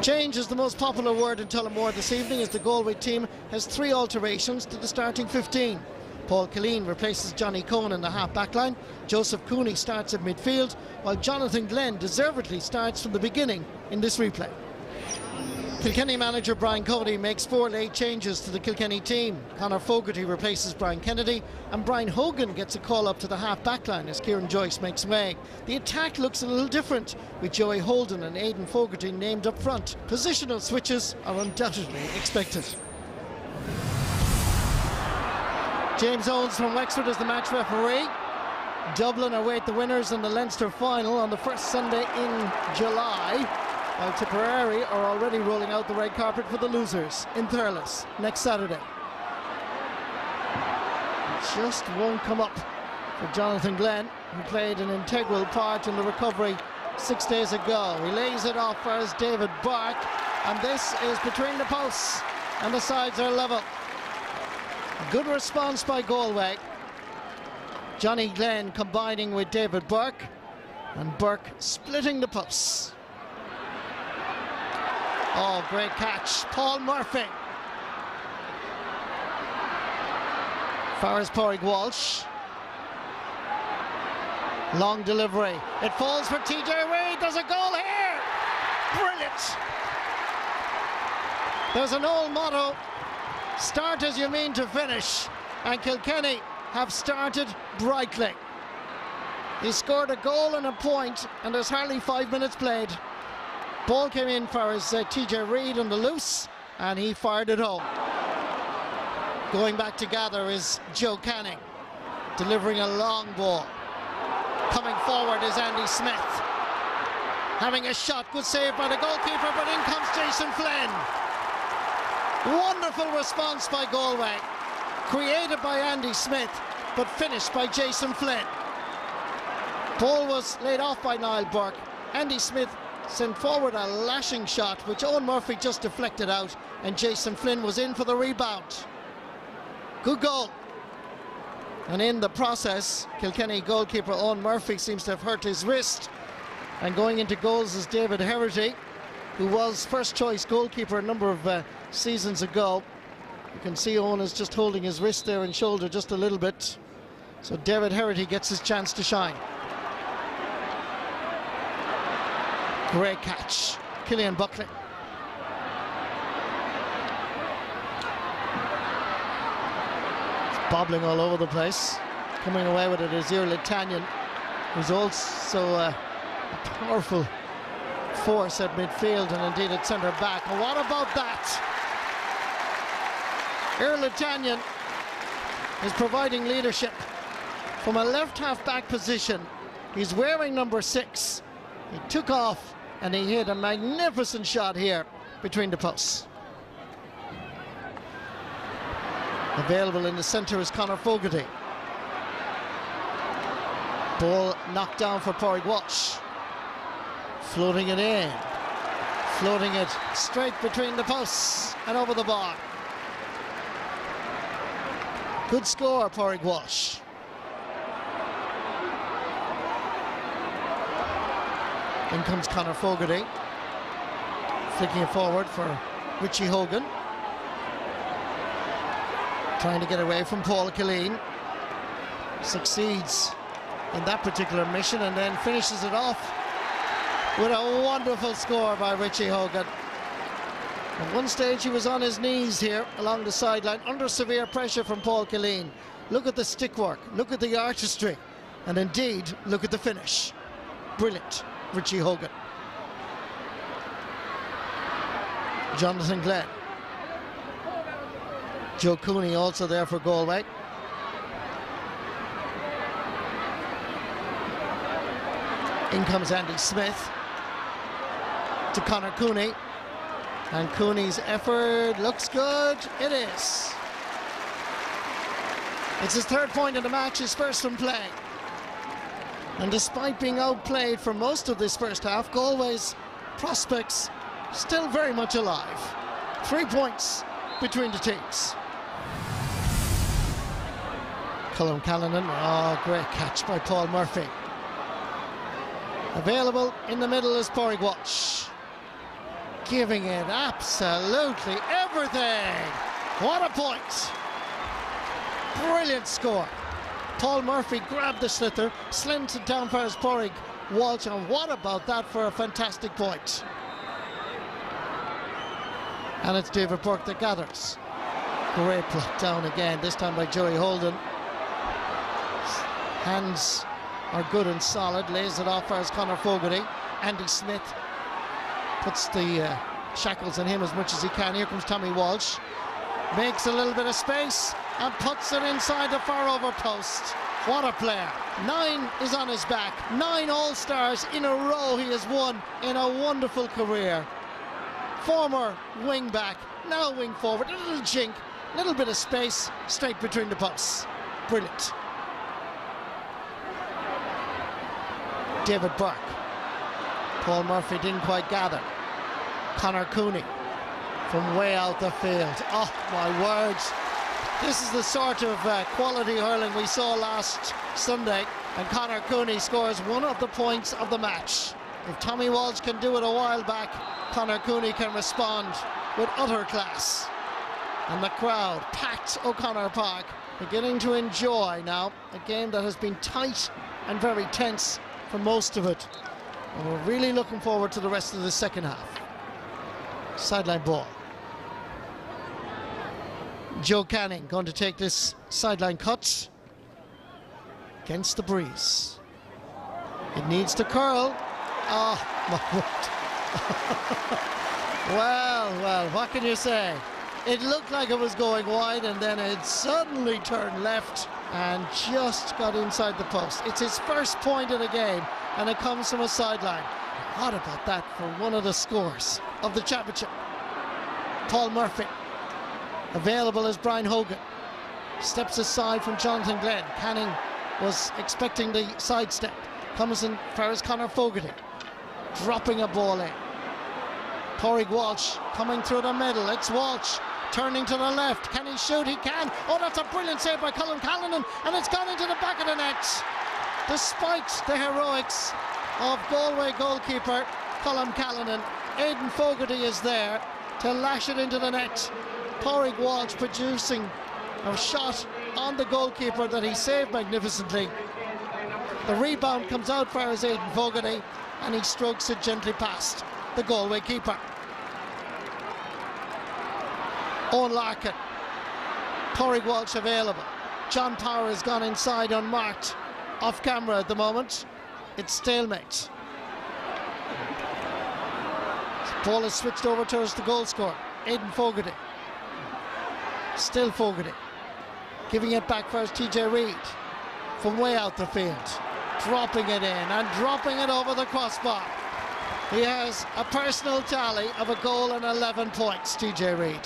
Change is the most popular word in Tullamore this evening, as the Galway team has 3 alterations to the starting 15. Paul Killeen replaces Johnny Cohen in the half-back line. Joseph Cooney starts at midfield, while Jonathan Glenn deservedly starts from the beginning in this replay. Kilkenny manager Brian Cody makes 4 late changes to the Kilkenny team. Conor Fogarty replaces Brian Kennedy, and Brian Hogan gets a call up to the half-back line as Kieran Joyce makes way. The attack looks a little different, with Joey Holden and Aidan Fogarty named up front. Positional switches are undoubtedly expected. James Owens from Wexford is the match referee. Dublin await the winners in the Leinster final on the first Sunday in July, while Tipperary are already rolling out the red carpet for the losers in Thurles next Saturday. It just won't come up for Jonathan Glenn, who played an integral part in the recovery 6 days ago. He lays it off for his David Burke, and this is between the posts, and the sides are level. Good response by Galway. Johnny Glenn combining with David Burke, and Burke splitting the posts. Oh, great catch. Paul Murphy. Farris Porrig Walsh. Long delivery. It falls for TJ Reid. There's a goal here. Brilliant. There's an old motto: start as you mean to finish. And Kilkenny have started brightly. He scored a goal and a point, and there's hardly 5 minutes played. Ball came in for his TJ Reid on the loose, and he fired it home. Going back to gather is Joe Canning, delivering a long ball. Coming forward is Andy Smith. Having a shot, good save by the goalkeeper, but in comes Jason Flynn. Wonderful response by Galway. Created by Andy Smith, but finished by Jason Flynn. Ball was laid off by Niall Burke. Andy Smith sent forward a lashing shot, which Owen Murphy just deflected out, and Jason Flynn was in for the rebound. Good goal. And in the process, Kilkenny goalkeeper Owen Murphy seems to have hurt his wrist. And going into goals is David Herity, who was first choice goalkeeper a number of seasons ago. You can see Owen is just holding his wrist there and shoulder just a little bit. So David Herity gets his chance to shine. Great catch, Killian Buckley. It's bobbling all over the place. Coming away with it is Litanian, who's also a powerful force at midfield and indeed at centre back. And what about that? Litanian is providing leadership from a left half-back position. He's wearing number 6. He took off and he hit a magnificent shot here between the posts. Available in the centre is Conor Fogarty. Ball knocked down for Porrig Walsh. Floating it in. Floating it straight between the posts and over the bar. Good score, Porrig Walsh. In comes Conor Fogarty, flicking it forward for Richie Hogan. Trying to get away from Paul Killeen. Succeeds in that particular mission and then finishes it off with a wonderful score by Richie Hogan. At one stage he was on his knees here along the sideline under severe pressure from Paul Killeen. Look at the stick work, look at the artistry, and indeed look at the finish. Brilliant. Richie Hogan. Jonathan Glenn. Joe Cooney also there for Galway. In comes Andy Smith to Conor Cooney, and Cooney's effort looks good. It is. It's his 3rd point in the match, his first from play. And despite being outplayed for most of this first half, Galway's prospects still very much alive. 3 points between the teams. Colm Callanan, oh, great catch by Paul Murphy. Available in the middle is Porrig Walsh. giving it absolutely everything. What a point. Brilliant score. Paul Murphy grabbed the sliotar, slimed it down for his Pádraig Walsh, and what about that for a fantastic point. And it's David Burke that gathers. Great block down again, this time by Joey Holden. Hands are good and solid, lays it off for his Conor Fogarty. Andy Smith puts the shackles on him as much as he can. Here comes Tommy Walsh, makes a little bit of space and puts it inside the far over post. What a player. 9 is on his back. 9 All-Stars in a row he has won in a wonderful career. Former wing back, now wing forward. A little jink, a little bit of space straight between the posts. Brilliant. David Burke. Paul Murphy didn't quite gather. Conor Cooney from way out the field. Oh my word. This is the sort of quality hurling we saw last Sunday, and Conor Cooney scores one of the points of the match. If Tommy Walsh can do it a while back, Conor Cooney can respond with utter class. And the crowd packed O'Connor Park, beginning to enjoy now a game that has been tight and very tense for most of it. And we're really looking forward to the rest of the second half. Sideline ball. Joe Canning going to take this sideline cut against the breeze. It needs to curl. Oh my word. Well, what can you say? It looked like it was going wide, and then it suddenly turned left and just got inside the post. It's his first point of the game, and it comes from a sideline. What about that for one of the scores of the championship? Paul Murphy, available as Brian Hogan, steps aside from Jonathan Glenn. Canning was expecting the sidestep. Comes in for his Conor Fogarty, dropping a ball in. Pádraig Walsh coming through the middle. It's Walsh turning to the left. Can he shoot? He can. Oh, that's a brilliant save by Colin Callanan, and it's gone into the back of the net. Despite the heroics of Galway goalkeeper Colin Callanan, Aidan Fogarty is there to lash it into the net. Pádraig Walsh producing a shot on the goalkeeper that he saved magnificently. The rebound comes out for his Aidan Fogarty, and he strokes it gently past the Galway keeper. Owen Larkin. Pádraig Walsh available. John Power has gone inside unmarked. Off camera at the moment. It's stalemate. Ball is switched over towards the goal scorer, Aidan Fogarty. Still Fogarty. Giving it back first, TJ Reid. From way out the field. Dropping it in and dropping it over the crossbar. He has a personal tally of a goal and 11 points, TJ Reid.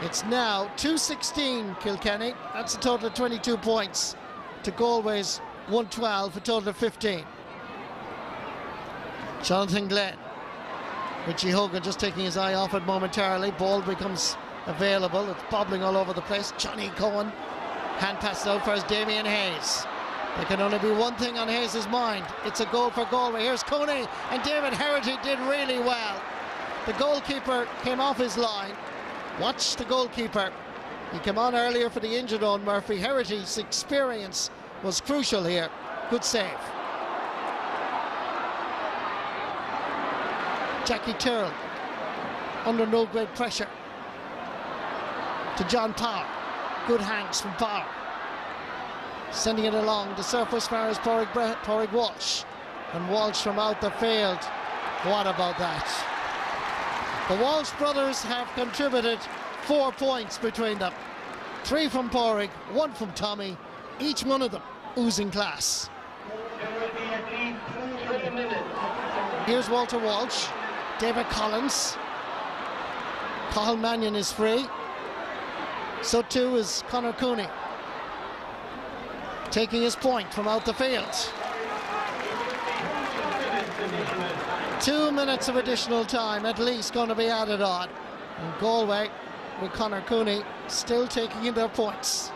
It's now 2-16 Kilkenny. That's a total of 22 points to Galway's 112, a total of 15. Jonathan Glenn. Richie Hogan just taking his eye off it momentarily. Ball becomes available. It's bobbling all over the place. Johnny Cohen. Hand passes out for his Damien Hayes. There can only be one thing on Hayes' mind. It's a goal for Galway. Here's Coney, and David Herity did really well. The goalkeeper came off his line. Watch the goalkeeper. He came on earlier for the injured Owen Murphy. Herity's experience was crucial here. Good save. Jackie Tyrrell under no great pressure to John Power. Good hands from Power. Sending it along the surface for his Pádraig Walsh. And Walsh from out the field. What about that? The Walsh brothers have contributed 4 points between them. 3 from Pádraig, 1 from Tommy. Each one of them oozing class. Here's Walter Walsh. David Collins. Cathal Mannion is free. So too is Conor Cooney. Taking his point from out the field. 2 minutes of additional time at least going to be added on. And Galway with Conor Cooney still taking in their points.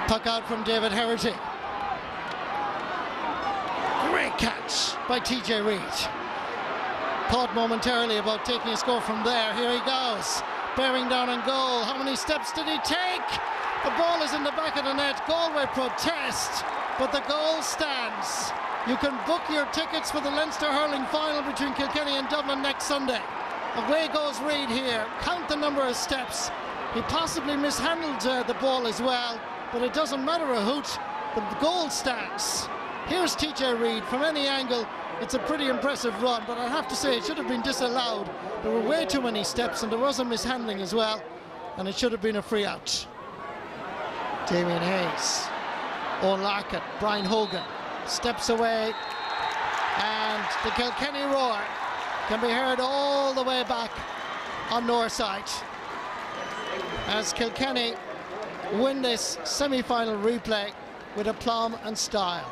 Puck out from David Herity. Great catch by TJ Reid. thought momentarily about taking a score from there. Here he goes, bearing down on goal. How many steps did he take? The ball is in the back of the net. Galway protest, but the goal stands. You can book your tickets for the Leinster hurling final between Kilkenny and Dublin next Sunday. Away goes Reid here. Count the number of steps. He possibly mishandled the ball as well, but it doesn't matter a hoot. The goal stands. Here's TJ Reid. From any angle, it's a pretty impressive run, but I have to say it should have been disallowed. There were way too many steps, and there was a mishandling as well, and it should have been a free out. Damien Hayes, Owen Larkin, Brian Hogan steps away, and the Kilkenny roar can be heard all the way back on Northside as Kilkenny win this semi-final replay with aplomb and style.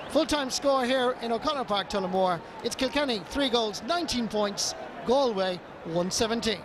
Full-time score here in O'Connor Park, Tullamore. It's Kilkenny 3 goals, 19 points, Galway 117.